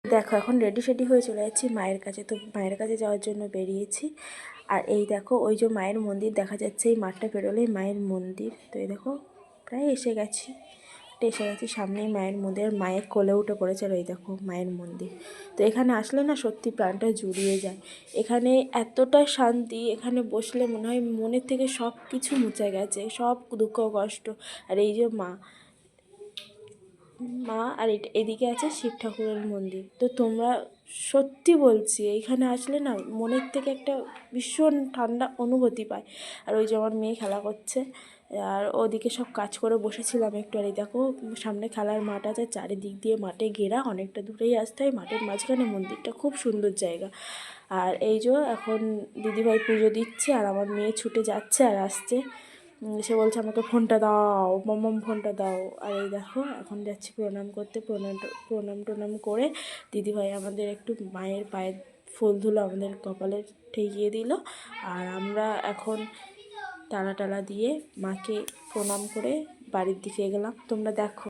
দেখো এখন রেডি সেডি হয়ে চলে যাচ্ছি মায়ের কাছে। তো মায়ের কাছে যাওয়ার জন্য বেরিয়েছি। আর এই দেখো ওই যে মায়ের মন্দির দেখা যাচ্ছে, এই মাঠটা পেরোলেই মায়ের মন্দির। তো এই দেখো প্রায় এসে গেছি, সামনেই মায়ের মন্দির। মায়ের কোলে উঠে পড়েছে, আর এই দেখো মায়ের মন্দির। তো এখানে আসলে না সত্যি প্রাণটা জুড়িয়ে যায়। এখানে এতটা শান্তি, এখানে বসলে মনে হয় মনের থেকে সব কিছু মুছে গেছে, সব দুঃখ কষ্ট। আর এই যে মা, আর এদিকে আছে শিব ঠাকুরের মন্দির। তো তোমরা সত্যি বলছি এইখানে আসলে না মনের থেকে একটা ভীষণ ঠান্ডা অনুভূতি পায়। আর ওই যে আমার মেয়ে খেলা করছে, আর ওদিকে সব কাজ করে বসেছিলাম একটু। আর এই দেখো সামনে খেলার মাঠ আছে, চারিদিক দিয়ে মাঠে ঘেরা, অনেকটা দূরেই আসতে হয়, মাঠের মাঝখানে মন্দিরটা, খুব সুন্দর জায়গা। আর এই যে এখন দিদিভাই পুজো দিচ্ছে, আর আমার মেয়ে ছুটে যাচ্ছে আর আসছে। সে বলছে আমাকে ফোনটা দাও, মম ফোনটা দাও। আর এই দেখো এখন যাচ্ছি প্রণাম করতে। প্রণাম করে দিদিভাই আমাদের একটু মায়ের পায়ের ফুল ধুলো আমাদের কপালে ঠেকিয়ে দিল। আর আমরা এখন টালা দিয়ে মাকে প্রণাম করে বাড়ির দিকে গেলাম। তোমরা দেখো।